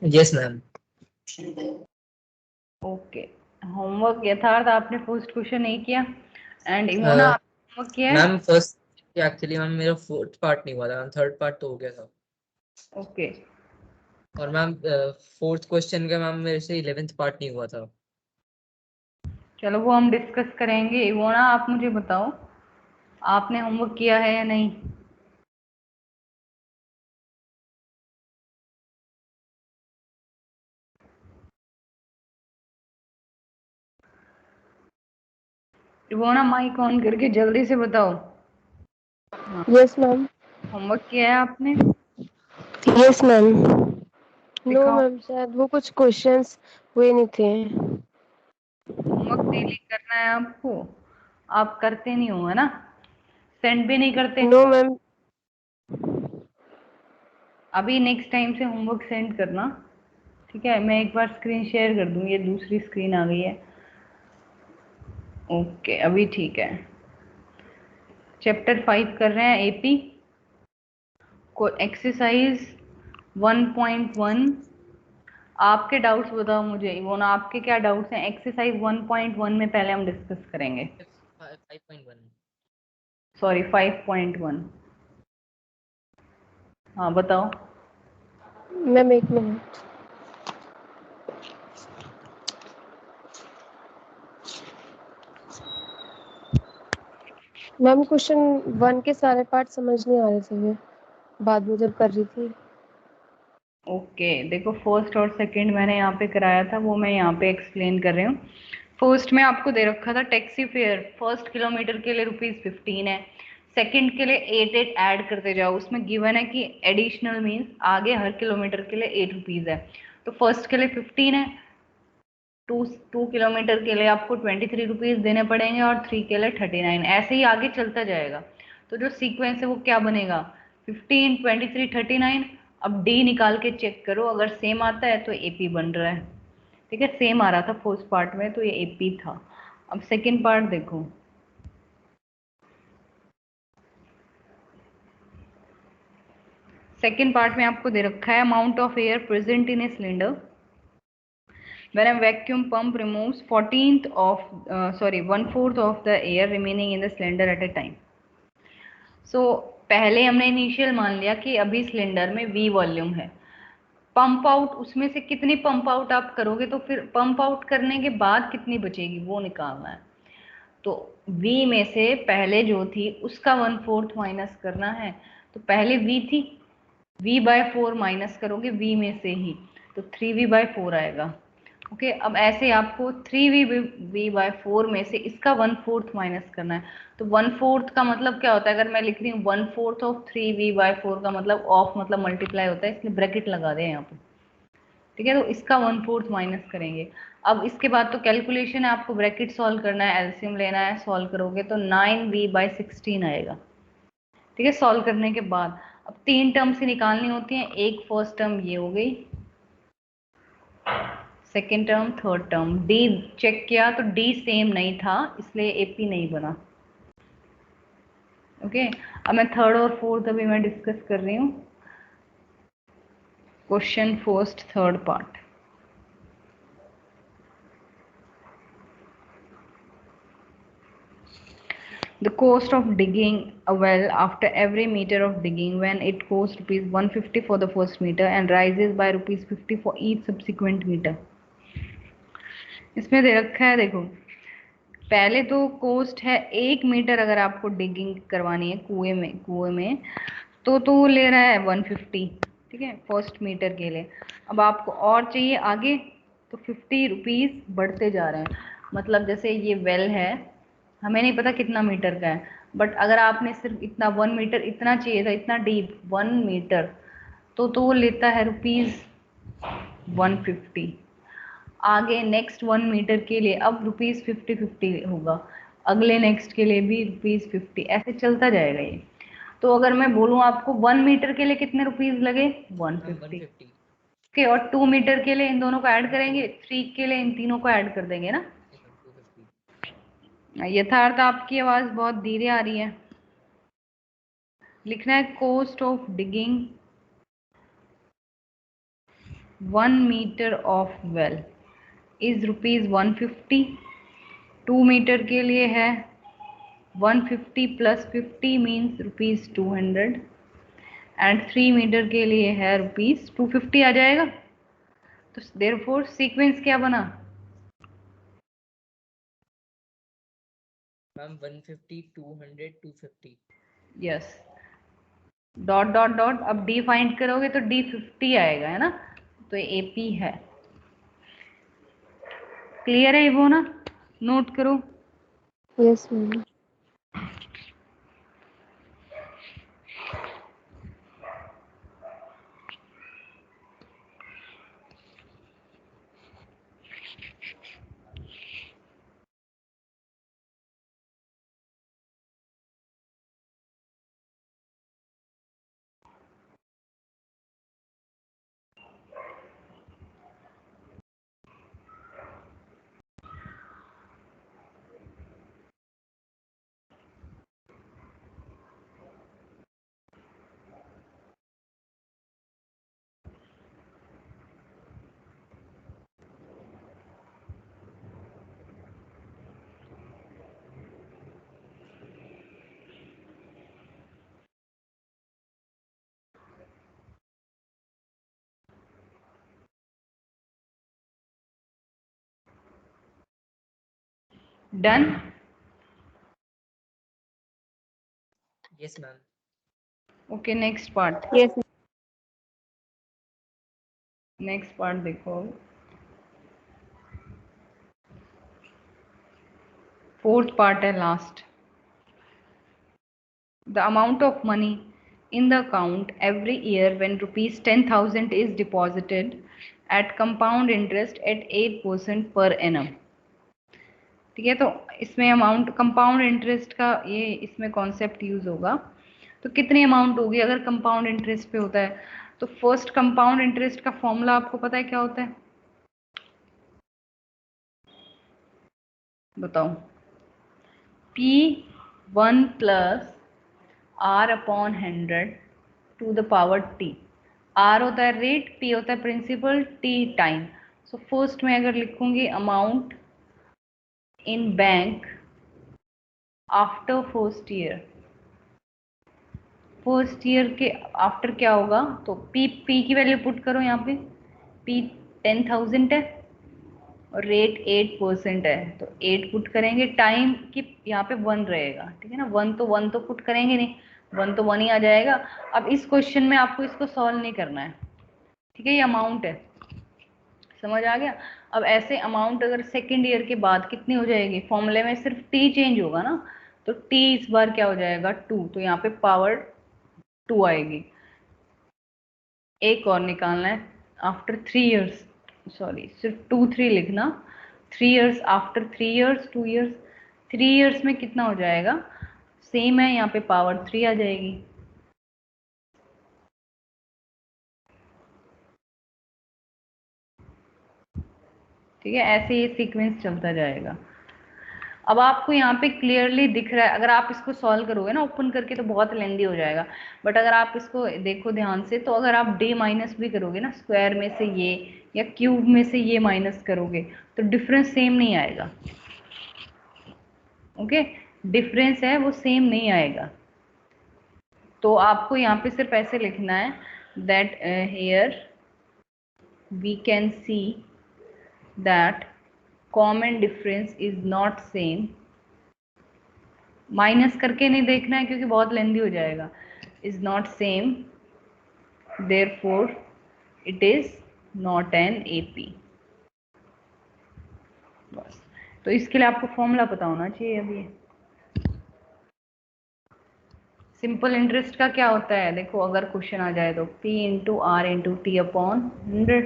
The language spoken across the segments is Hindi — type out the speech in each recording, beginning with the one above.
Yes ma'am. ओके, होमवर्क यथार्थ आपने फर्स्ट क्वेश्चन नहीं किया, एंड इमोना आपने होमवर्क किया है? मैम फर्स्ट एक्चुअली मैम मेरा फोर्थ पार्ट नहीं हुआ था मैम, थर्ड पार्ट तो हो गया था। ओके, और मैम फोर्थ क्वेश्चन का मैम मेरे से 11th पार्ट नहीं हुआ था। चलो वो हम डिस्कस करेंगे। इमोना आप मुझे बताओ, आपने होमवर्क किया है या नहीं? इमोना माइक ऑन करके जल्दी से बताओ। Yes ma'am. होमवर्क किया है आपने? Yes ma'am. नो दिखाओ। मैम, शायद वो कुछ क्वेश्चंस हुए नहीं थे। होमवर्क डेली करना है आपको, आप करते नहीं हो है ना, सेंड भी नहीं करते। No ma'am. अभी नेक्स्ट टाइम से होमवर्क सेंड करना, ठीक है? मैं एक बार स्क्रीन शेयर कर दूँ, ये दूसरी स्क्रीन आ गई है। ओके, अभी ठीक है। चैप्टर 5 कर रहे हैं, एपी को, एक्सरसाइज 1.1। आपके डाउट्स बताओ मुझे इवोना, आपके क्या डाउट्स हैं? एक्सरसाइज 1.1 में पहले हम डिस्कस करेंगे। 5.1। सॉरी 5.1। हाँ बताओ। मैम एक मिनट। मैम क्वेश्चन 1 के सारे पार्ट समझ नहीं आ रहे थे, मैं बाद में जब कर रही थी। ओके, देखो फर्स्ट और सेकंड मैंने यहाँ पे कराया था, वो मैं यहाँ पे एक्सप्लेन कर रही हूँ। फर्स्ट में आपको दे रखा था टैक्सी फेयर, फर्स्ट किलोमीटर के लिए ₹15 है, सेकंड के लिए 8 ऐड करते जाओ। उसमें गिवन है कि एडिशनल मीन्स आगे हर किलोमीटर के लिए ₹8 है। तो फर्स्ट के लिए 15 है, टू किलोमीटर के लिए आपको ₹23 देने पड़ेंगे, और 3 के लिए 39। ऐसे ही आगे चलता जाएगा। तो जो सीक्वेंस है वो क्या बनेगा? 15, 23, 39। अब डी निकाल के चेक करो, अगर सेम आता है तो एपी बन रहा है। ठीक है, सेम आ रहा था फर्स्ट पार्ट में तो ये एपी था। अब सेकेंड पार्ट देखो। सेकेंड पार्ट में आपको दे रखा है amount of air present in a cylinder when a vacuum pump removes 1/4 of the air remaining in the cylinder at a time. पहले हमने इनिशियल मान लिया कि अभी सिलेंडर में V वॉल्यूम है। पंप आउट, उसमें से कितनी पंप आउट आप करोगे तो फिर पंप आउट करने के बाद कितनी बचेगी वो निकालना है। तो V में से पहले जो थी उसका 1/4 माइनस करना है। तो पहले V थी, V/4 माइनस करोगे V में से ही, तो 3V/4 आएगा। ओके, अब ऐसे आपको 3V/4 में से इसका 1/4 माइनस करना है। तो 1/4 का मतलब क्या होता है? अगर मैं लिख रही हूँ 1/4 ऑफ 3V/4 का मतलब ऑफ मतलब मल्टीप्लाई होता है, इसलिए ब्रैकेट लगा दें यहाँ पे। ठीक है, तो इसका 1/4 माइनस करेंगे। अब इसके बाद तो कैलकुलेशन है, आपको ब्रैकेट सॉल्व करना है, एलसीएम लेना है। सॉल्व करोगे तो 9V/16 आएगा। ठीक है, सॉल्व करने के बाद अब 3 टर्म से निकालनी होती हैं। एक फर्स्ट टर्म ये हो गई, second term, third term. D check किया तो डी सेम नहीं था, इसलिए एपी नहीं बना। ओके, अब मैं थर्ड और फोर्थ अभी मैं डिस्कस कर रही हूँ। Question first third part. The cost of digging a well after every meter of digging, when it costs ₹150 for the first meter and rises by ₹50 for each subsequent meter. इसमें दे रखा है, देखो पहले तो कोस्ट है 1 मीटर अगर आपको डिगिंग करवानी है कुएं में तो वो ले रहा है 150। ठीक है, फर्स्ट मीटर के लिए। अब आपको और चाहिए आगे, तो ₹50 बढ़ते जा रहे हैं। मतलब जैसे ये वेल है, हमें नहीं पता कितना मीटर का है, बट अगर आपने सिर्फ इतना 1 मीटर इतना चाहिए था, इतना डीप 1 मीटर, तो वो लेता है ₹150। आगे नेक्स्ट 1 मीटर के लिए अब ₹50 होगा, अगले नेक्स्ट के लिए भी ₹50, ऐसे चलता जाएगा ये। तो अगर मैं बोलूँ आपको 1 मीटर के लिए कितने रुपीज लगे? 150। 150। ओके, और 2 मीटर के लिए इन दोनों को ऐड करेंगे, 3 के लिए इन तीनों को ऐड कर देंगे ना। 250। यथार्थ आपकी आवाज बहुत धीरे आ रही है। लिखना है cost of digging 1 metre of well is ₹150। 2 metre के लिए है 150 + 50 मीन्स ₹200 एंड 3 मीटर के लिए है ₹250 आ जाएगा। तो देयरफॉर सीक्वेंस क्या बना? Ma'am 150 200 250। Yes, dot dot dot, अब डी फाइंड करोगे तो D50 आएगा, है ना? तो ये AP है। क्लियर है वो ना? नोट करो। Yes ma'am. Done? Yes ma'am. Okay, next part. Yes. Next part देखो, 4th पार्ट है, last. The amount of money in the account every year when ₹10,000 is deposited at compound interest at 8% per annum। ठीक है, तो इसमें अमाउंट कंपाउंड इंटरेस्ट का ये इसमें कॉन्सेप्ट यूज होगा। तो कितनी अमाउंट होगी अगर कंपाउंड इंटरेस्ट पे होता है? तो फर्स्ट कंपाउंड इंटरेस्ट का फॉर्मूला आपको पता है क्या होता है? बताओ। P1 + R/100 to the power T। R होता है रेट, P होता है principal, T time. So first में अगर लिखूंगी amount in bank after first year, first year के आफ्टर क्या होगा? तो P की वैल्यू पुट करो यहाँ पे। P 10,000 है और रेट 8% है, तो 8 पुट करेंगे। टाइम की यहाँ पे 1 रहेगा, ठीक है ना? 1 तो पुट करेंगे नहीं, 1 तो 1 ही आ जाएगा। अब इस क्वेश्चन में आपको इसको सॉल्व नहीं करना है, ठीक है? ये अमाउंट है, समझ आ गया? अब ऐसे अमाउंट अगर सेकेंड ईयर के बाद कितनी हो जाएगी? फॉर्मूले में सिर्फ T चेंज होगा ना, तो T इस बार क्या हो जाएगा? 2, तो यहाँ पे पावर 2 आएगी। एक और निकालना है आफ्टर 3 इयर्स, सॉरी सिर्फ 2 3 लिखना। 3 years after 3 years, 2 years, 3 years में कितना हो जाएगा? सेम है, यहाँ पे पावर 3 आ जाएगी। ठीक है, ऐसे ये सीक्वेंस चलता जाएगा। अब आपको यहाँ पे क्लियरली दिख रहा है, अगर आप इसको सॉल्व करोगे ना ओपन करके तो बहुत लेंदी हो जाएगा, बट अगर आप इसको देखो ध्यान से तो अगर आप डे माइनस भी करोगे ना, स्क्वायर में से ये या क्यूब में से ये माइनस करोगे तो डिफरेंस सेम नहीं आएगा। ओके, डिफरेंस है वो सेम नहीं आएगा। तो आपको यहाँ पे सिर्फ ऐसे लिखना है that here we can see that common difference is not same. Minus करके नहीं देखना है क्योंकि बहुत लेंदी हो जाएगा। Is not same, therefore it is not an AP। बस, तो इसके लिए आपको फॉर्मूला पता होना चाहिए। अभी सिंपल इंटरेस्ट का क्या होता है? देखो अगर क्वेश्चन आ जाए तो P × R × T/100,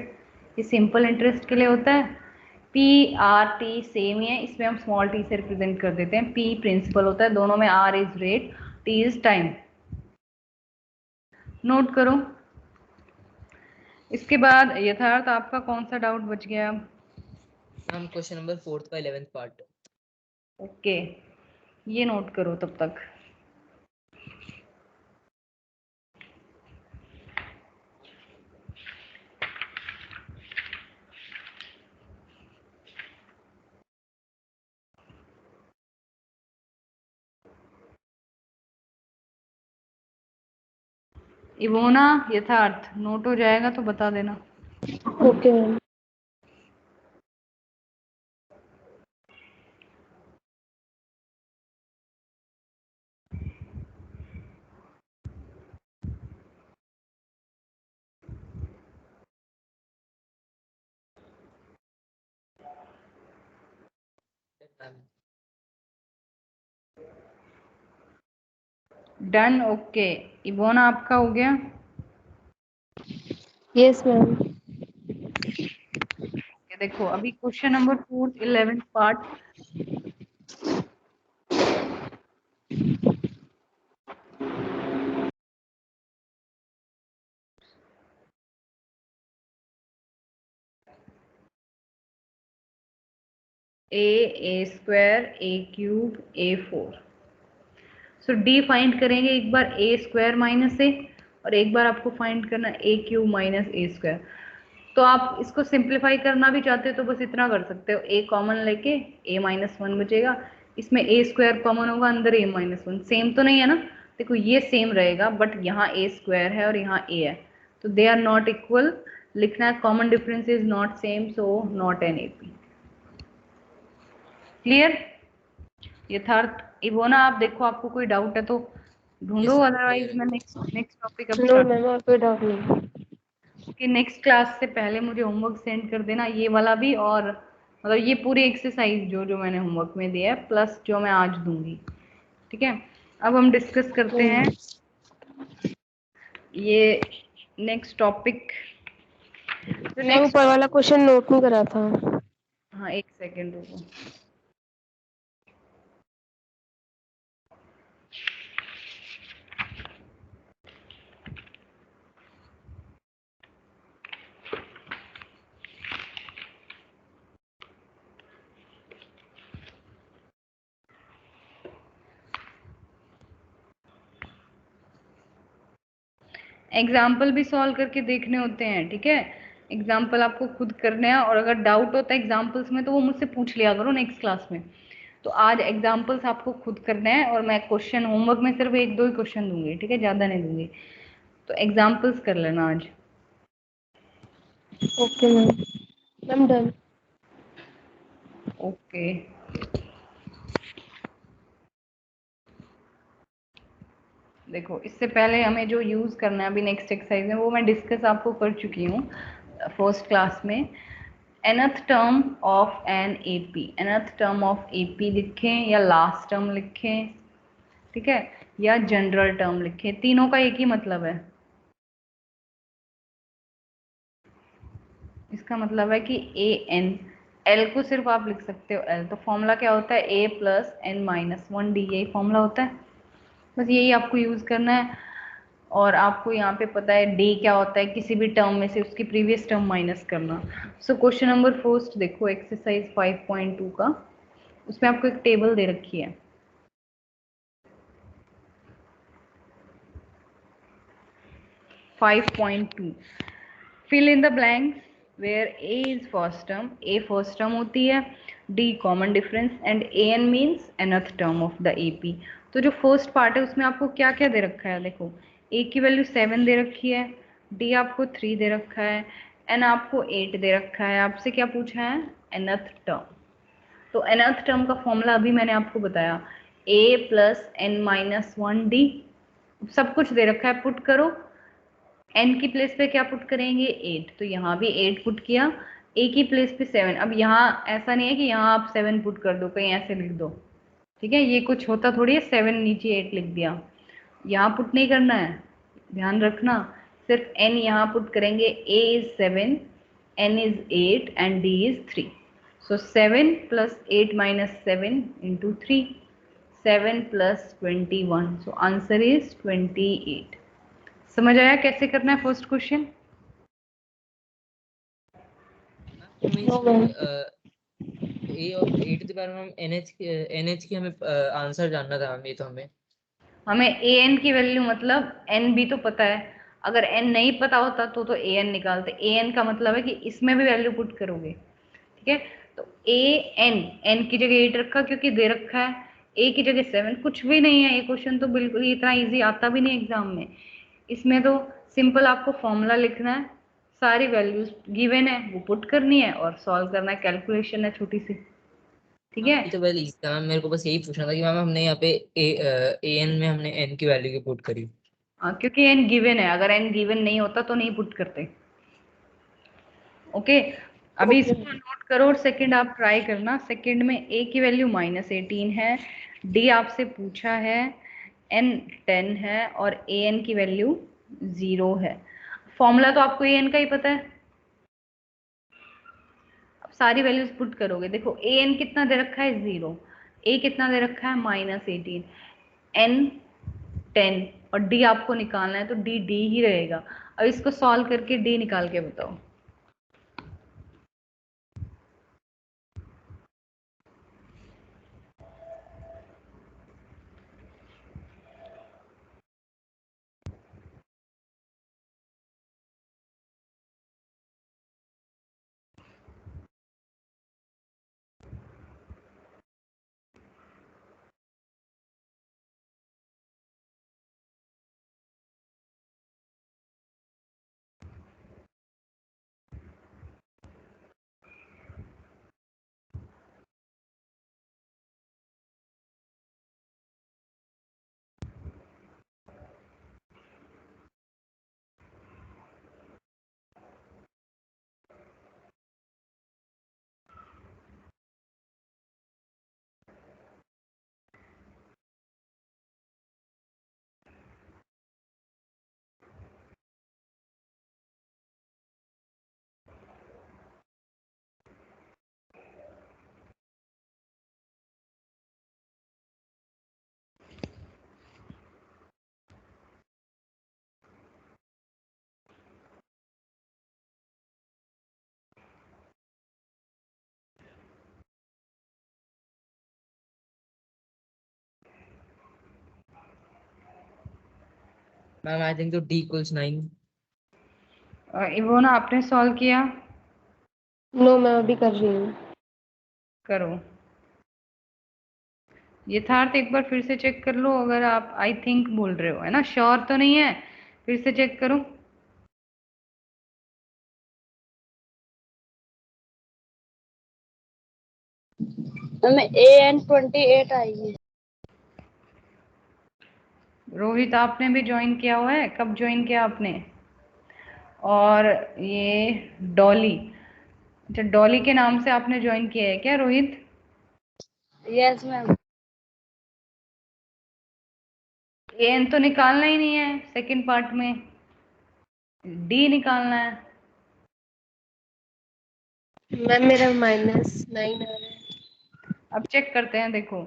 ये सिंपल इंटरेस्ट के लिए होता है। P/R/T सेम ही है, इसमें हम स्मॉल t से रिप्रेजेंट कर देते हैं। P प्रिंसिपल होता है, दोनों में R is rate, T is time. Note करो। इसके बाद यथार्थ आपका कौन सा डाउट बच गया? मैम क्वेश्चन नंबर 4th का 11th पार्ट। ओके, ये नोट करो तब तक। इवोना यथार्थ नोट हो जाएगा तो बता देना। Okay ma'am. Done, okay. Ivona आपका हो गया? Yes ma'am. ये देखो अभी question number 4 11th part. A square A cube A4। So D find करेंगे एक बार ए स्क्वायर माइनस ए, और एक बार आपको फाइंड करना ए क्यूब माइनस ए स्क्वायर। तो आप इसको सिंप्लीफाई करना भी चाहते हो तो बस इतना कर सकते हो, ए कॉमन लेके ए माइनस वन बचेगा, इसमें ए स्क्वायर कॉमन होगा, अंदर ए माइनस वन। सेम तो नहीं है ना, देखो ये सेम रहेगा बट यहाँ ए स्क्वायर है और यहाँ ए है, तो दे आर नॉट इक्वल। लिखना है common difference is not same, so not an AP. Clear? यथार्थ इवोना आप देखो, आपको कोई डाउट है तो ढूंढो, अदरवाइज मैं नेक्स्ट टॉपिक अब नो स्टार्ट। मैम, और कोई डाउट नहीं। कि नेक्स्ट क्लास से पहले मुझे होमवर्क सेंड कर देना, ये वाला भी, और मतलब ये पूरी एक्सरसाइज जो जो मैंने होमवर्क में दिया है प्लस जो मैं आज दूंगी। ठीक है, अब हम डिस्कस करते हैं ये नेक्स्ट टॉपिक। मैम ऊपर वाला क्वेश्चन नोट नहीं करा था। हाँ एक सेकेंड रुको। एग्जाम्पल भी सॉल्व करके देखने होते हैं, ठीक है, एग्जाम्पल आपको खुद करने हैं, और अगर डाउट होता है एग्जाम्पल्स में तो वो मुझसे पूछ लिया करो नेक्स्ट क्लास में। तो आज एग्जाम्पल्स आपको खुद करने हैं, और मैं क्वेश्चन होमवर्क में सिर्फ एक दो ही क्वेश्चन दूंगी, ठीक है, ज़्यादा नहीं दूंगी, तो एग्जाम्पल्स कर लेना आज। Okay ma'am. Ma'am done. Okay, देखो इससे पहले हमें जो यूज़ करना है अभी नेक्स्ट एक्सरसाइज में, वो मैं डिस्कस आपको कर चुकी हूँ फर्स्ट क्लास में। nth term of an AP, nth term of AP लिखें या लास्ट टर्म लिखें, ठीक है, या जनरल टर्म लिखें, तीनों का एक ही मतलब है। इसका मतलब है कि ए एन, एल को सिर्फ आप लिख सकते हो एल, तो फॉर्मूला क्या होता है, A plus N minus one D, यही फॉर्मूला होता है, बस यही आपको यूज़ करना है। और आपको यहाँ पे पता है डी क्या होता है, किसी भी टर्म में से उसकी प्रीवियस टर्म माइनस करना। सो क्वेश्चन नंबर फर्स्ट देखो, एक्सरसाइज 5.2 का, उसमें आपको एक टेबल दे रखी है। Fill in the blanks where A is first term, A first term होती है, D common difference, and A N means nth term of the AP. तो जो फर्स्ट पार्ट है उसमें आपको क्या क्या दे रखा है, देखो ए की वैल्यू 7 दे रखी है, डी आपको 3 दे रखा है, एन आपको 8 दे रखा है, आपसे क्या पूछा है, nth टर्म। तो nth टर्म का फॉर्मूला अभी मैंने आपको बताया, a plus N minus one D, सब कुछ दे रखा है, पुट करो, n की प्लेस पे क्या पुट करेंगे 8, तो यहाँ भी 8 पुट किया, a की प्लेस पे 7। अब यहाँ ऐसा नहीं है कि यहाँ आप 7 पुट कर दो, कहीं ऐसे लिख दो, ठीक है, ये कुछ होता थोड़ी है 7 नीचे 8 लिख दिया, यहाँ पुट नहीं करना है, ध्यान रखना, सिर्फ n यहाँ पुट करेंगे, a is 7, n is 8 and d is 3। So 7 plus 8 minus 7 into 3, 7 plus 21, so answer is 28। समझ आया कैसे करना है first question? No ma'am. A और 8 के बारे में हम एनएच की हमें आंसर जानना था मैम, ये तो हमें ए एन की वैल्यू, मतलब एन भी तो पता है, अगर एन नहीं पता होता तो ए एन निकालते, ए एन का मतलब है कि इसमें भी वैल्यू पुट करोगे, ठीक है, तो ए एन, एन की जगह 8 रखा क्योंकि दे रखा है, ए की जगह 7, कुछ भी नहीं है, ये क्वेश्चन तो बिल्कुल इतना इजी आता भी नहीं एग्जाम में। इसमें तो सिंपल आपको फॉर्मूला लिखना है, सारी वैल्यूज गिवन है वो पुट करनी है और सॉल्व करना है, कैलकुलेशन है छोटी सी, ठीक है। ये तो वेल इजी था मैम, मेरे को बस यही पूछना था कि मैम हमने यहाँ पे ए एन में हमने एन की वैल्यू की पुट करी। हाँ, क्योंकि एन गिवन है, अगर एन गिवन नहीं होता तो नहीं पुट करते। ओके, अभी ओके इसको नोट करो और सेकंड आप ट्राई करना। सेकंड में ए की वैल्यू -18 है, डी आपसे पूछा है, एन 10 है और ए एन की वैल्यू 0 है। फॉर्मूला तो आपको ए एन का ही पता है, अब सारी वैल्यूज पुट करोगे। देखो ए एन कितना दे रखा है 0, ए कितना दे रखा है -18, एन 10 और डी आपको निकालना है तो डी डी ही रहेगा। अब इसको सॉल्व करके डी निकाल के बताओ। मैम आई थिंक तो डी इक्वल्स 9। वो ना आपने सॉल्व किया, नो मैं अभी कर रही हूँ। करो। यथार्थ एक बार फिर से चेक कर लो, अगर आप आई थिंक बोल रहे हो, है ना, श्योर तो नहीं है, फिर से चेक करो। हमें ए एन 28 आई है। रोहित आपने भी ज्वाइन किया हुआ है, कब ज्वाइन किया आपने? और ये डॉली, अच्छा डॉली के नाम से आपने ज्वाइन किया है क्या रोहित? Yes ma'am. एन तो निकालना ही नहीं है, सेकंड पार्ट में डी निकालना है। मैम मेरा -9 आ रहा है। अब चेक करते हैं, देखो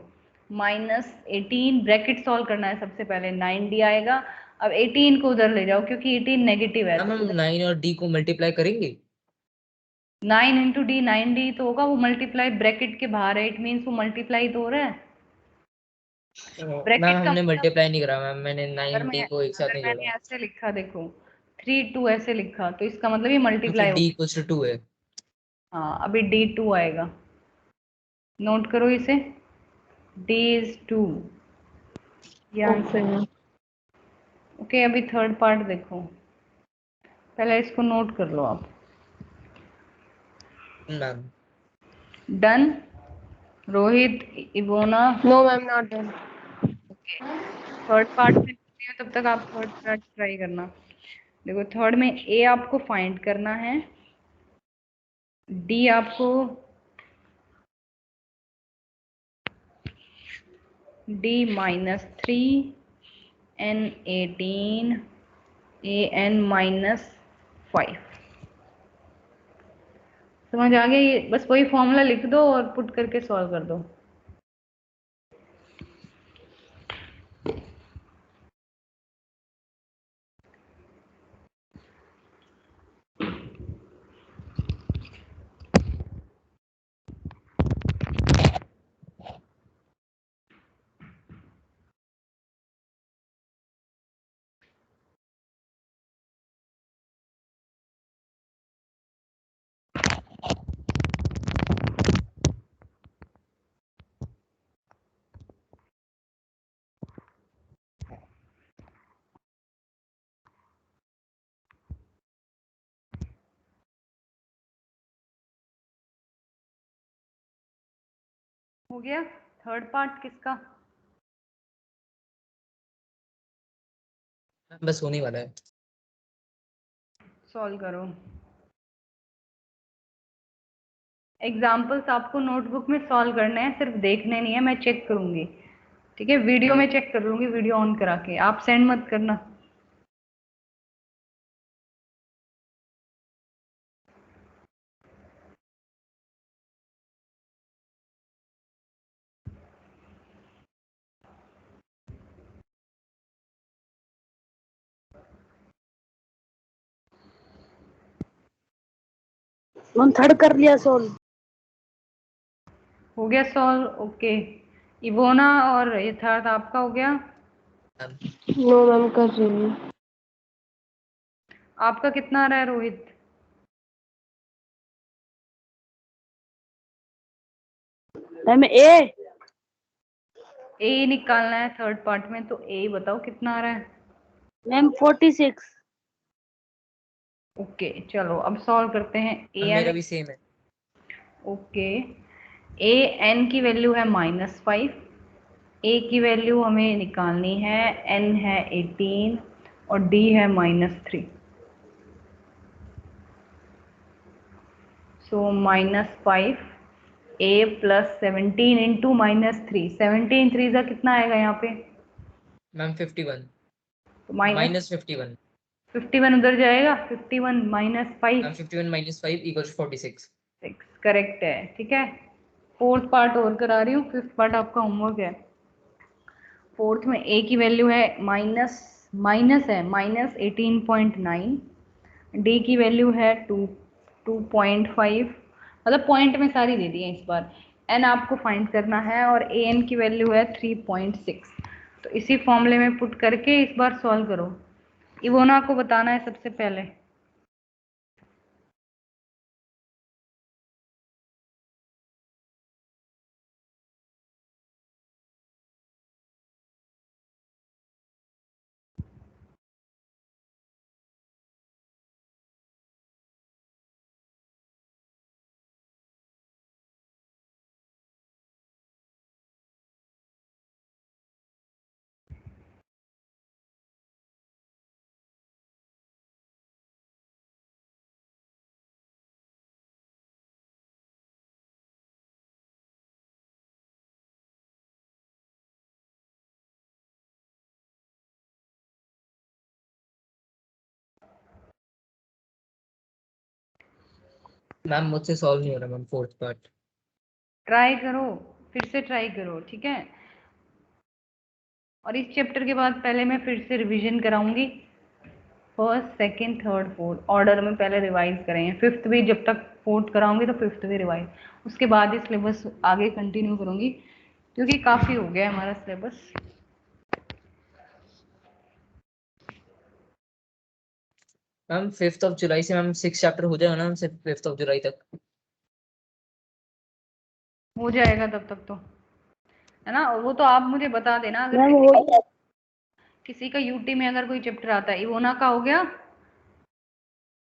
-18 ब्रैकेट सॉल्व करना है सबसे पहले, 9D आएगा। अब 18 को उधर ले जाओ क्योंकि 18 नेगेटिव है मैम तो हम उधर 9 और डी को मल्टीप्लाई करेंगे। 9 इंटू डी 9D तो होगा, वो मल्टीप्लाई ब्रैकेट के बाहर है, इट मीन्स वो मल्टीप्लाई तो हो रहा है। मैम ब्रैकेट का हमने मतलब, मल्टीप्लाई नहीं करा मैम, मैंने अगर 9 मैं डी को एक साथ अगर नहीं मैंने जोड़ा। ऐसे लिखा, देखो 3 2 ऐसे लिखा तो इसका मतलब ये क्योंकि मल्टीप्लाई हो डी गया। इक्वल्स टू 2 है। हाँ, अभी D2 आएगा, नोट करो इसे, D is 2, ये ओके आंसर। ओके, अभी थर्ड पार्ट देखो, पहले इसको नोट कर लो आप। Ma'am done, Rohit, Ivona. No ma'am not done. Okay, third part में करती हूँ, तब तक आप थर्ड पार्ट ट्राई करना। देखो थर्ड में ए आपको फाइंड करना है, डी आपको, D -3, N 18, AN -5। समझ आ गया? ये बस वही फॉर्मूला लिख दो और पुट करके सॉल्व कर दो। हो गया। थर्ड पार्ट किसका? बस होने वाला है। सॉल्व करो। एग्जाम्पल्स आपको नोटबुक में सॉल्व करने हैं, सिर्फ देखने नहीं है, मैं चेक करूंगी। ठीक है, वीडियो में चेक कर लूंगी, वीडियो ऑन करा के। आप सेंड मत करना। मैम थर्ड कर लिया सोल्व। हो गया सॉल्व, ओके। इवोना और यथार्थ आपका हो गया? नो मैम, कर रही हूँ। आपका कितना आ रहा है रोहित? मैम ए ए निकालना है थर्ड पार्ट में, तो ए बताओ कितना आ रहा है? मैम 46। ओके चलो अब सॉल्व करते हैं। ए मेरा एन, भी सेम है। ओके। ए एन की वैल्यू है -5, ए की वैल्यू हमें निकालनी है, एन है 18 और डी है -3। सो -5 ए प्लस 17 इंटू -3, 17 3 का कितना आएगा यहाँ पे? मैम 51 तो माइनस -51। 51 उधर जाएगा, 51 -5 मैम 51 -5 = 46। 6, करेक्ट है। ठीक है, फोर्थ पार्ट और करा रही हूँ, फिफ्थ पार्ट आपका होमवर्क है। फोर्थ में ए की वैल्यू है माइनस माइनस है -18.9, डी की वैल्यू है 2.5, मतलब पॉइंट में सारी दे दी है इस बार। एन आपको फाइंड करना है और ए एन की वैल्यू है 3.6। तो इसी फॉर्मूले में पुट करके इस बार सॉल्व करो। इवोना को बताना है सबसे पहले। मैम मुझसे सॉल्व नहीं हो रहा मैम फोर्थ पार्ट। ट्राई करो, फिर से ट्राई करो, ठीक है। और इस चैप्टर के बाद पहले मैं फिर से रिवीजन कराऊंगी। First second third fourth order में पहले रिवाइज करेंगे। फिफ्थ भी जब तक फोर्थ कराऊंगी तो फिफ्थ भी रिवाइज, उसके बाद ही सिलेबस आगे कंटिन्यू करूंगी, क्योंकि काफ़ी हो गया है हमारा syllabus. Ma'am 5th of July से मैम 6 चैप्टर हो जाएगा ना मैम, सिर्फ 5th ऑफ जुलाई तक। हो जाएगा तब तक तो, है ना। वो तो आप मुझे बता देना अगर मैम हो गया। किसी का यूटी में अगर कोई चैप्टर आता है। इवोना का हो गया?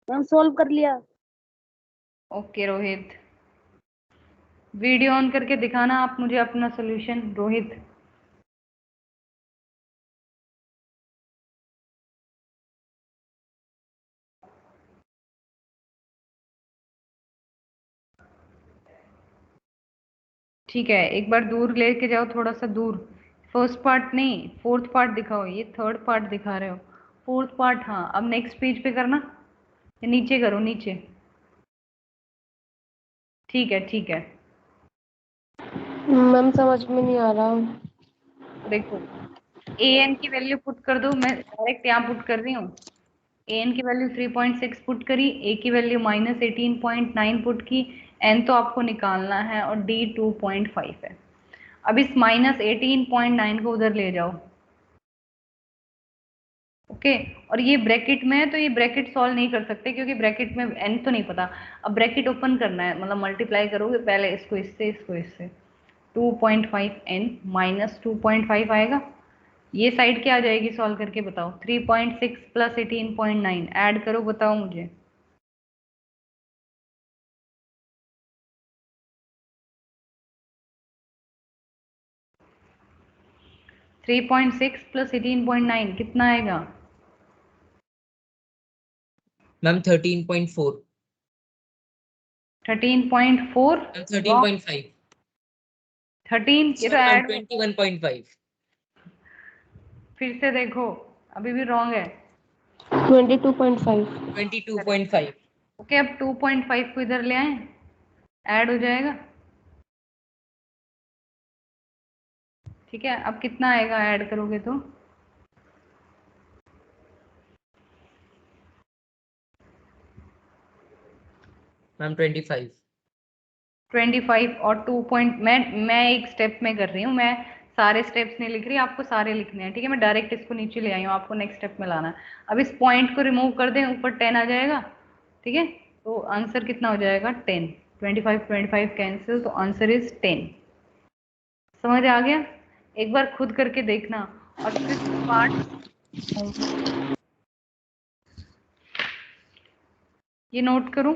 मैम सोल्व कर लिया। ओके रोहित, वीडियो ऑन करके दिखाना आप मुझे अपना सोल्यूशन। रोहित ठीक है, एक बार दूर लेके जाओ, थोड़ा सा दूर। फर्स्ट पार्ट नहीं, फोर्थ पार्ट दिखाओ, ये थर्ड पार्ट दिखा रहे हो। फोर्थ पार्ट, हाँ। अब नेक्स्ट पेज पे करना, या नीचे करो, नीचे। ठीक है ठीक है। मैम समझ में नहीं आ रहा। देखो, ए एन की वैल्यू पुट कर दो, मैं डायरेक्ट यहाँ पुट कर रही हूँ। ए एन की वैल्यू 3.6 पुट करी, ए की वैल्यू -18.9 पुट की, एन तो आपको निकालना है और डी 2.5 है। अब इस -18.9 को उधर ले जाओ, ओके। और ये ब्रैकेट में है तो ये ब्रैकेट सॉल्व नहीं कर सकते, क्योंकि ब्रैकेट में एन तो नहीं पता। अब ब्रैकेट ओपन करना है, मतलब मल्टीप्लाई करोगे पहले इसको इससे, इसको इससे। 2.5 एन -2.5 आएगा। ये साइड क्या आ जाएगी सॉल्व करके बताओ? 3.6 प्लस 18.9 ऐड करो, बताओ मुझे। 3.6 प्लस 18.9 कितना आएगा? मैम 13.4। 13.4 मैम 13.5। 13 ये तो मैम ऐड 21.5। फिर से देखो, अभी भी रॉन्ग है। 22.5। 22.5। ओके, अब 2.5 को इधर ले आए, ऐड हो जाएगा। ठीक है, अब कितना आएगा ऐड करोगे तो? मैम 25। 25 और 2 पॉइंट, मैं एक स्टेप में कर रही हूँ, मैं सारे स्टेप्स नहीं लिख रही, आपको सारे लिखने हैं। ठीक है, मैं डायरेक्ट इसको नीचे ले आई हूँ, आपको नेक्स्ट स्टेप में लाना है। अब इस पॉइंट को रिमूव कर दें, ऊपर 10 आ जाएगा। ठीक है, तो आंसर कितना हो जाएगा? 10। 25 कैंसिल, तो आंसर इज 10। समझ आ गया? एक बार खुद करके देखना। और फिफ्थ पार्ट ये नोट करूं।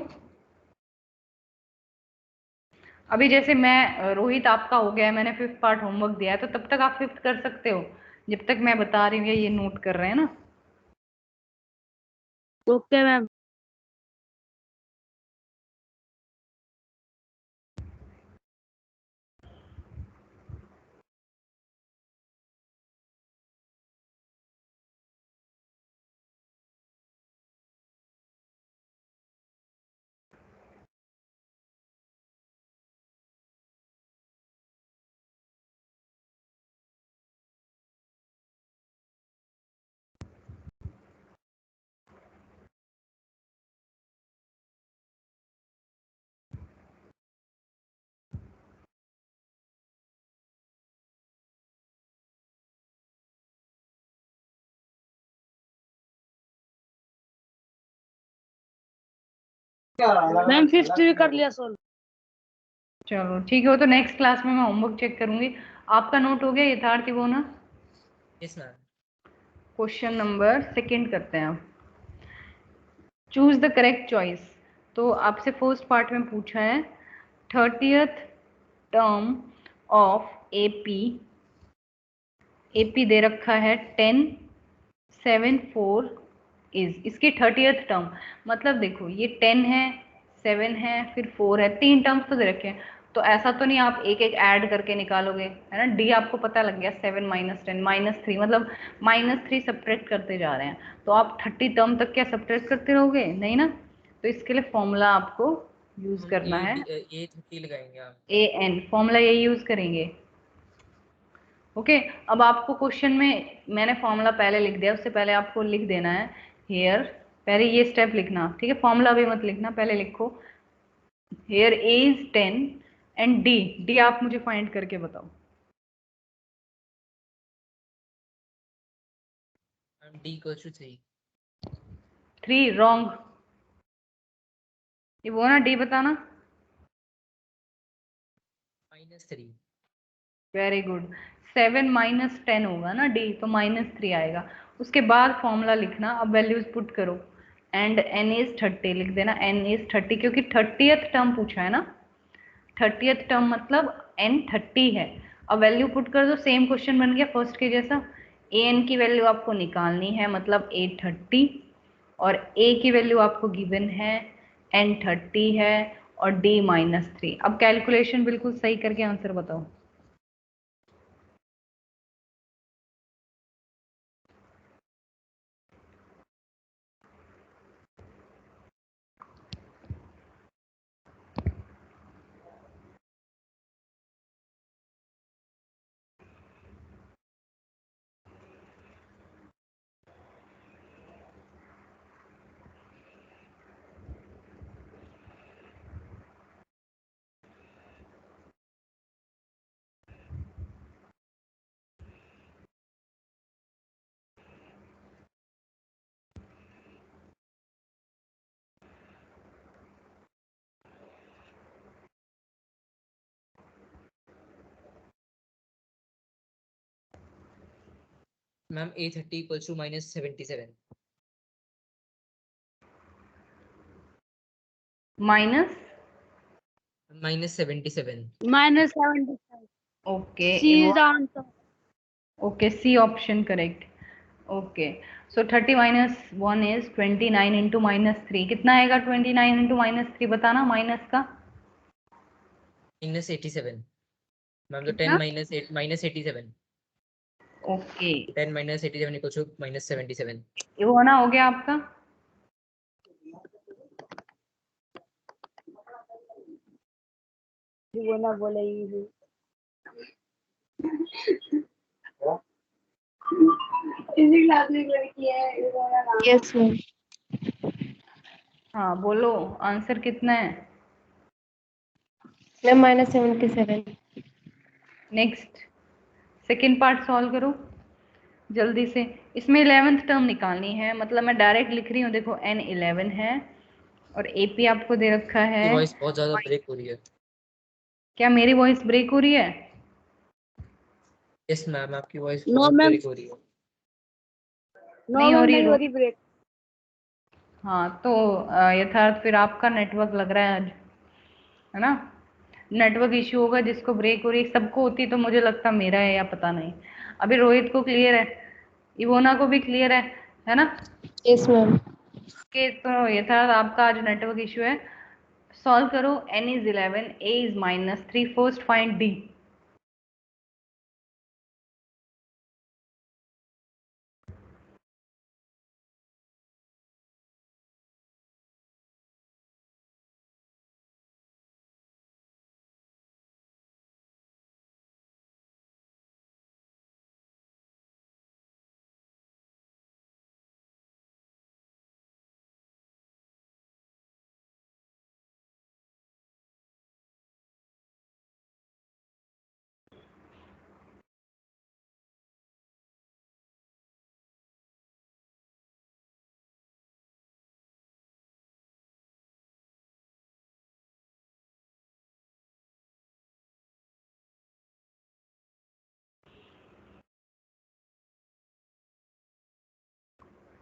अभी जैसे मैं रोहित आपका हो गया है, मैंने फिफ्थ पार्ट होमवर्क दिया है, तो तब तक आप फिफ्थ कर सकते हो जब तक मैं बता रही हूँ, ये नोट कर रहे हैं ना। Okay ma'am. मैम फिफ्थ भी कर लिया सोल्व। चलो ठीक है, वो तो नेक्स्ट क्लास में मैं होमवर्क चेक करूंगी। आपका नोट हो गया यथार्थ वो ना? Yes ma'am. Question number second करते हैं अब। Choose the correct choice. तो आपसे फर्स्ट पार्ट में पूछा है 30th term of AP. AP दे रखा है 10, 7, 4 इज, इसकी 30th टर्म। मतलब देखो ये 10 है, 7 है, फिर 4 है, 3 टर्म्स तो दे रखे हैं। तो ऐसा तो नहीं आप एक एक ऐड करके निकालोगे, है ना। डी आपको पता लग गया, 7 माइनस 10 माइनस 3, मतलब -3 सब्ट्रैक्ट करते जा रहे हैं। तो आप 30 टर्म तक क्या सब्ट्रैक्ट करते रहोगे? नहीं ना। तो इसके लिए फॉर्मूला आपको यूज हम करना है, ये 30 लगाएंगे आप। an फॉर्मूला यही यूज करेंगे। ओके, अब आपको क्वेश्चन में मैंने फॉर्मूला पहले लिख दिया, उससे पहले आपको लिख देना है हेयर। पहले ये स्टेप लिखना, ठीक है, फॉर्मूला भी मत लिखना, पहले लिखो here A is 10 and D. D आप मुझे फाइंड करके बताओ। Ma'am D equal to 3। 3 wrong, ये वो ना, डी बताना। -3। Very good. 7 माइनस 10 होगा ना डी, तो -3 आएगा। उसके बाद फॉर्मूला लिखना, अब वैल्यूज पुट करो एंड n इज 30 लिख देना, n इज 30 क्योंकि 30th टर्म पूछा है ना। 30th टर्म मतलब n 30 है। अब वैल्यू पुट कर दो, सेम क्वेश्चन बन गया फर्स्ट के जैसा। an की वैल्यू आपको निकालनी है, मतलब a 30, और a की वैल्यू आपको गिवन है, n 30 है, और d -3। अब कैलकुलेशन बिल्कुल सही करके आंसर बताओ। Ma'am A30 equal to -77। Minus -77। -75। Okay, C is the answer. Okay, C option correct. Okay, so 30 minus 1 is 29 into -3। कितना आएगा 29 इंटू -3? बताना माइनस का। -87 मैम। तो 10 कितना? -87। Okay, 10 -87 equals to -77। ये वो ना हो गया आपका। वो ना बोले ये इसी क्लास में एक लड़की है, इन्होंने नाम यस मैम। हाँ बोलो, आंसर कितना है? Ma'am -77। Next, second part solve करो जल्दी से। इसमें 11th टर्म निकालनी है, मतलब मैं डायरेक्ट लिख रही हूँ। देखो N11 है और AP आपको दे रखा है। ये वॉइस बहुत ज्यादा ब्रेक हो रही है। क्या मेरी वॉइस ब्रेक हो रही है? यस मैम, आपकी वॉइस नो बहुत मैम, ब्रेक हो रही है। नहीं हो रही नहीं हो रही ब्रेक। हाँ तो यथार्थ फिर आपका नेटवर्क लग रहा है आज, है ना? नेटवर्क इशू होगा, जिसको ब्रेक हो रही है सबको होती, तो मुझे लगता मेरा है या पता नहीं। अभी रोहित को क्लियर है, इवोना को भी क्लियर है ना? Yes ma'am. कि तो यथार्थ आपका आज नेटवर्क इशू है। सॉल्व करो। N is 11, A is -3, first find D।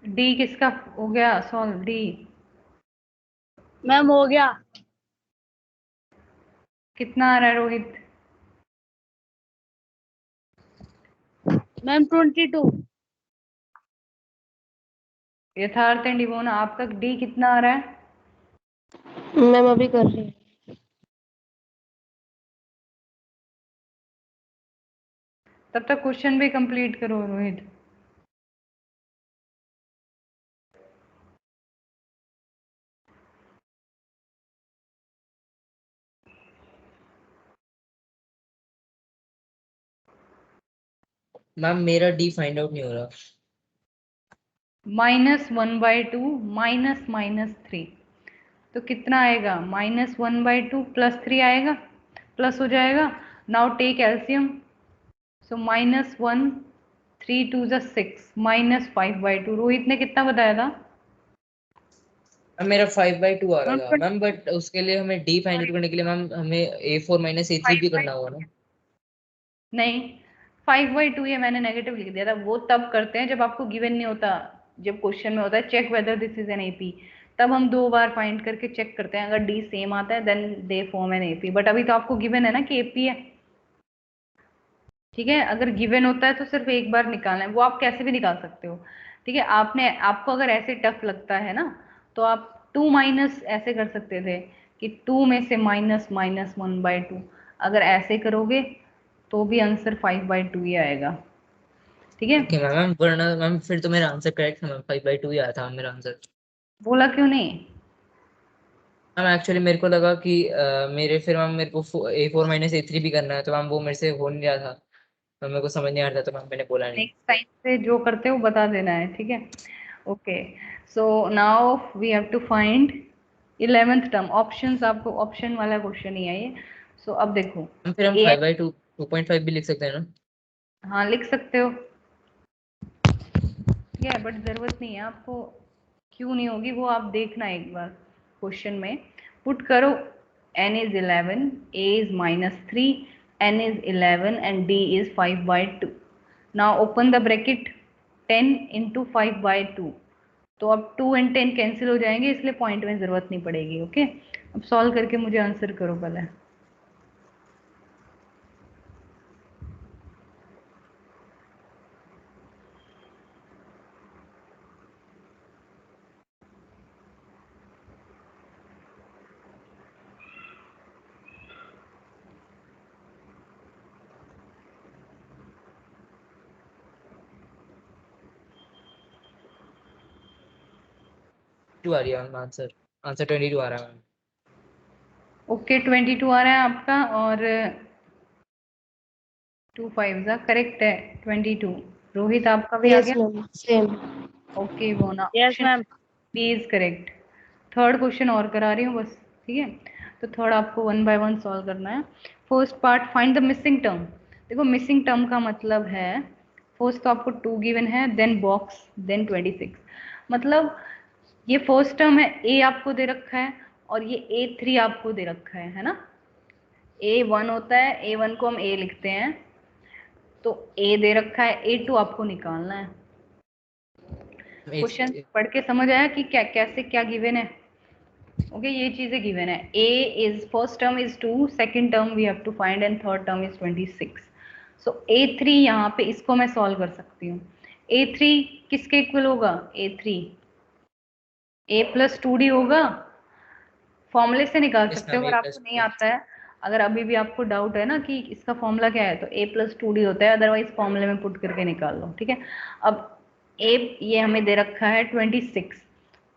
D किसका हो गया सॉल्व? D मैम हो गया। कितना आ रहा है रोहित? मैम 22। यथार्थ एंड इवोना आप तक D कितना आ रहा है? मैम अभी कर रही हूँ। तब तक क्वेश्चन भी कंप्लीट करो रोहित। मैम मेरा डी फाइंड आउट नहीं हो रहा। -1/2 -3, तो कितना आएगा? -1/2 +3 आएगा, प्लस हो जाएगा। नाउ टेक एलसीएम, सो -1, 3 2 6, -5/2। रोहित ने कितना बताया था? मैम मेरा 5/2 आ रहा था मैम, बट उसके लिए हमें डी फाइंड आउट करने के लिए मैम हमें A4 -A3 भी करना होगा ना। नहीं, 5/2 ये मैंने नेगेटिव लिख दिया था। वो तब करते हैं जब आपको गिवन नहीं होता, जब क्वेश्चन में होता है check whether this is an AP, तब हम 2 बार फाइंड करके चेक करते हैं। अगर डी सेम आता है then they form an AP, but अभी तो आपको गिवन है ना कि एपी है। ठीक है, अगर गिवन होता है तो सिर्फ एक बार निकालना है, वो आप कैसे भी निकाल सकते हो। ठीक है, आपको अगर ऐसे टफ लगता है ना, तो आप 2 माइनस ऐसे कर सकते थे कि 2 में से -1/2। अगर ऐसे करोगे तो भी आंसर 5/2 ही आएगा। ठीक है, ओके मैम। मैम वरना मैम फिर तो मेरा आंसर करेक्ट है मैम, 5/2 ही आया था मेरा आंसर। बोला क्यों नहीं? मैम एक्चुअली मेरे को लगा कि मेरे फिर मैम मेरे को A4 -A3 भी करना है, तो मैम वो मेरे से हो नहीं रहा था, तो मेरे को समझ नहीं आ रहा था, तो मैम मैंने बोला नहीं। नेक्स्ट टाइम से जो करते हो बता देना है, ठीक है? Okay, so now we have to find 11th term. Options, आपको ऑप्शन वाला क्वेश्चन ही है ये। सो अब देखो, मैम फिर हम ए 5/2 2.5 भी लिख सकते हैं ना। हाँ लिख सकते हो, ठीक है, बट जरूरत नहीं है आपको। क्यों नहीं होगी वो आप देखना एक बार क्वेश्चन में। पुट करो n is 11, a is -3, n is 11 and d is 5/2। now open the bracket, 10 into 5/2, तो अब 2 and 10 कैंसिल हो जाएंगे, इसलिए पॉइंट में जरूरत नहीं पड़ेगी। ओके, अब सॉल्व करके मुझे आंसर करो पहले। 22 आ रही है आंसर 22 आ रहा है मैम। ओके 22 आ रहा है आपका, और 2 5 करेक्ट है 22। रोहित आपका भी आ यस गया। Ma'am same. Okay Mona, yes ma'am. B is correct. Third question और करा रही हूँ बस, ठीक है। तो थर्ड आपको 1 बाय 1 सॉल्व करना है। First part, find the missing term. देखो मिसिंग टर्म का मतलब है, फर्स्ट तो आपको 2 गिवन है, देन बॉक्स, देन 26। मतलब ये फर्स्ट टर्म है, ए आपको दे रखा है, और ये A3 आपको दे रखा है ना। A1 होता है, A1 को हम A लिखते हैं, तो A दे रखा है, A2 आपको निकालना है। क्वेश्चन पढ़ के समझ आया कि क्या कैसे क्या गिवन है। ओके ये चीजें गिवन है। A is first term is 2, second term we have to find, and third term is 26। So A3 यहाँ पे इसको मैं सॉल्व कर सकती हूँ। A3 किसके इक्वल होगा? A3 A प्लस 2D होगा। फॉर्मूले से निकाल यस सकते हो मैम अगर A आपको प्लस नहीं आता है। अगर अभी भी आपको डाउट है ना कि इसका फॉर्मूला क्या है, तो A प्लस 2D होता है, अदरवाइज फॉर्मूले में पुट करके निकाल लो, ठीक है। अब A ये हमें दे रखा है 26,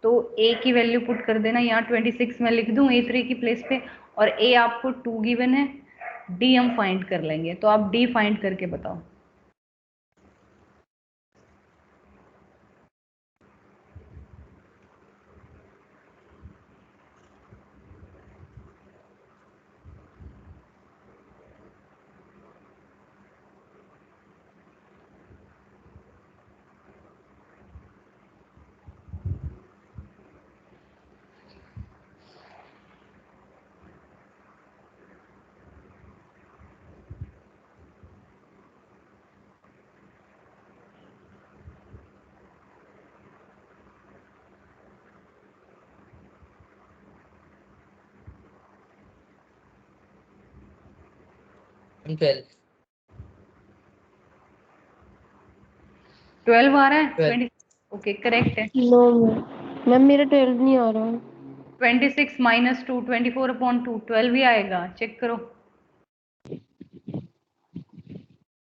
तो A की वैल्यू पुट कर देना, यहाँ 26 मैं लिख दूँ A3 की प्लेस पे, और A आपको 2 गिवन है, D हम फाइंड कर लेंगे। तो आप D फाइंड करके बताओ। मैम 12 12 आ रहा है? 12 20 ओके करेक्ट है। नो मैम, मैम मेरा 12 नहीं आ रहा। 26 माइनस 2, 24/2, 12 ही आएगा, चेक करो।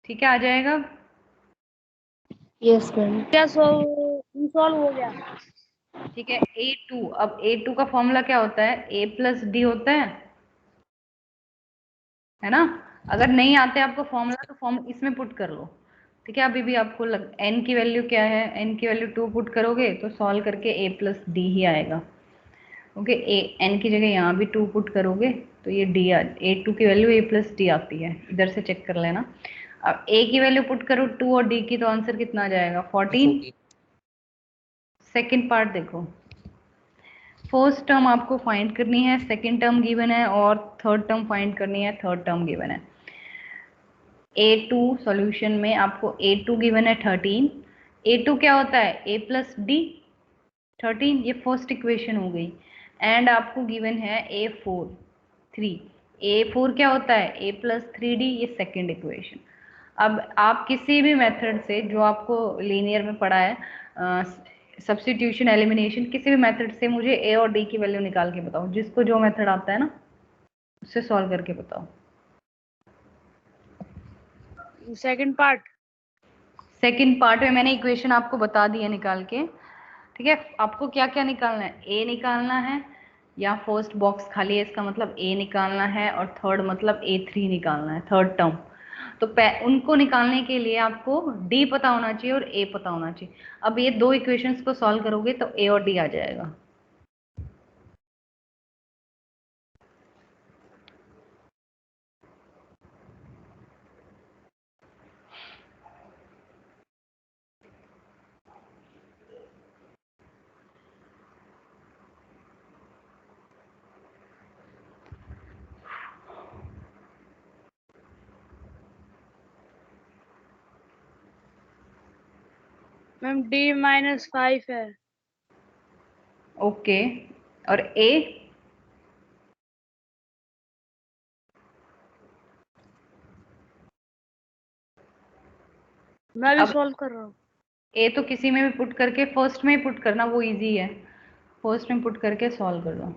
ठीक है आ जाएगा। Yes ma'am. क्या सॉल्व हो गया? ठीक है A2, अब A2 का फॉर्मूला क्या होता है? A प्लस डी होता है ना। अगर नहीं आते आपको फॉर्मूला तो फॉर्म इसमें पुट कर लो, ठीक है। अभी भी आपको n की वैल्यू क्या है? n की वैल्यू 2 पुट करोगे तो सॉल्व करके A प्लस डी ही आएगा। ओके n की जगह यहाँ भी 2 पुट करोगे तो ये D A2 की वैल्यू A प्लस डी आती है, इधर से चेक कर लेना। अब A की वैल्यू पुट करो 2 और D की, तो आंसर कितना आ जाएगा? 14। 14 सेकेंड पार्ट देखो, फर्स्ट टर्म आपको फाइंड करनी है, सेकेंड टर्म गिवन है, और थर्ड टर्म फाइंड करनी है, थर्ड टर्म गिवन है। A2 सॉल्यूशन में आपको A2 गिवन है 13। A2 क्या होता है? A प्लस डी 13, ये फर्स्ट इक्वेशन हो गई। एंड आपको गिवन है A4 3। A4 क्या होता है? A प्लस 3D, ये सेकेंड इक्वेशन। अब आप किसी भी मेथड से, जो आपको लीनियर में पढ़ा है, सब्स्टिट्यूशन एलिमिनेशन, किसी भी मेथड से मुझे A और D की वैल्यू निकाल के बताओ। जिसको जो मेथड आता है ना उससे सॉल्व करके बताओ। Second part. सेकंड पार्ट में मैंने इक्वेशन आपको बता दी है निकाल के, ठीक है। आपको क्या क्या निकालना है? A निकालना है, या फर्स्ट बॉक्स खाली है इसका मतलब A निकालना है, और थर्ड मतलब A3 निकालना है, थर्ड टर्म। तो उनको निकालने के लिए आपको D पता होना चाहिए और A पता होना चाहिए। अब ये दो इक्वेशंस को सॉल्व करोगे तो A और D आ जाएगा। मैम D-5 है। ओके और A? मैं भी अब सॉल्व कर रहा हूँ। A तो किसी में भी पुट करके फर्स्ट में ही पुट करना, वो इजी है। फर्स्ट में पुट करके सॉल्व कर दो।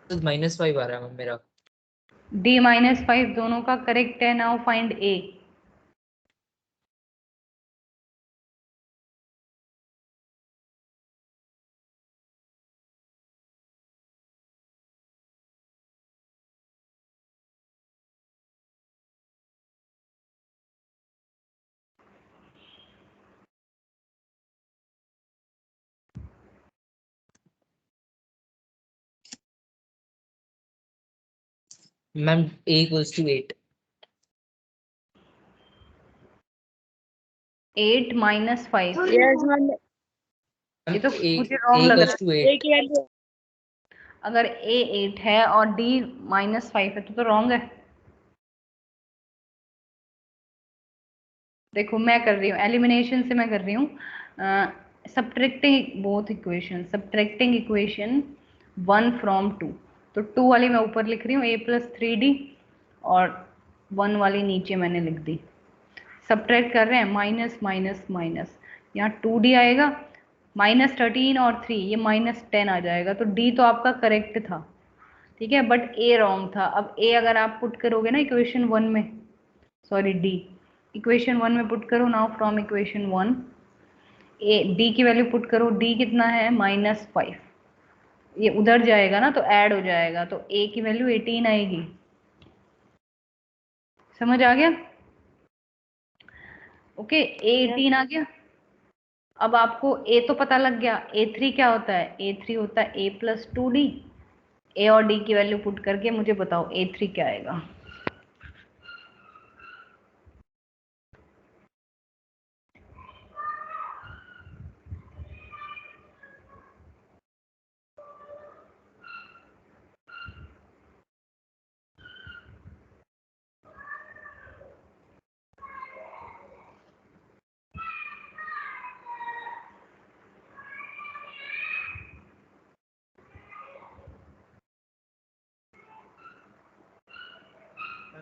-5 आ रहा है मैम मेरा। D -5 दोनों का करेक्ट है। Now find A। Ma'am A = 8। 8 - 5 yes ma'am. ये तो A मुझे रॉन्ग लग रहा है। ए की वैल्यू अगर A 8 है और D -5 है तो रॉन्ग है। देखो मैं कर रही हूँ एलिमिनेशन से, मैं कर रही हूँ subtracting both equation, subtracting equation 1 from 2। तो 2 वाली मैं ऊपर लिख रही हूँ A + 3D और 1 वाली नीचे मैंने लिख दी। सब्ट्रैक्ट कर रहे हैं, माइनस माइनस माइनस, यहाँ 2D आएगा, -13 और 3 ये -10 आ जाएगा। तो D तो आपका करेक्ट था, ठीक है, बट A रॉन्ग था। अब A अगर आप पुट करोगे ना इक्वेशन 1 में, सॉरी D इक्वेशन 1 में पुट करो। नाउ फ्रॉम इक्वेशन 1 D की वैल्यू पुट करो। D कितना है -5, ये उधर जाएगा ना तो ऐड हो जाएगा, तो A की वैल्यू 18 आएगी। समझ आ गया? ओके, A 18 आ गया। अब आपको A तो पता लग गया, A3 क्या होता है? A3 होता है A + 2D। A और D की वैल्यू पुट करके मुझे बताओ A3 क्या आएगा।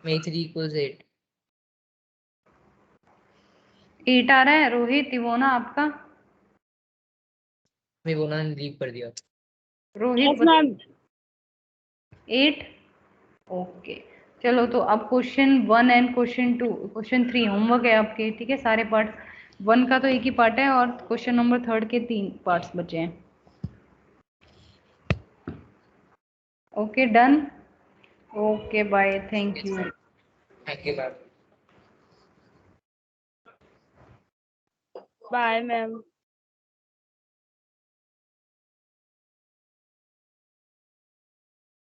A3 = 8। 8 आ रहा है। रोहित, इवोना आपका? मैं वो ना लीव कर दिया। Rohit yes ma'am. 8। ओके, चलो तो अब question 1 and question 2, question 3 homework है आपके, ठीक है। सारे पार्ट्स 1 का तो एक ही पार्ट है और क्वेश्चन नंबर 3 के 3 पार्ट्स बचे हैं। Okay, done. Okay, bye, thank you. Thank you ma'am. Bye ma'am.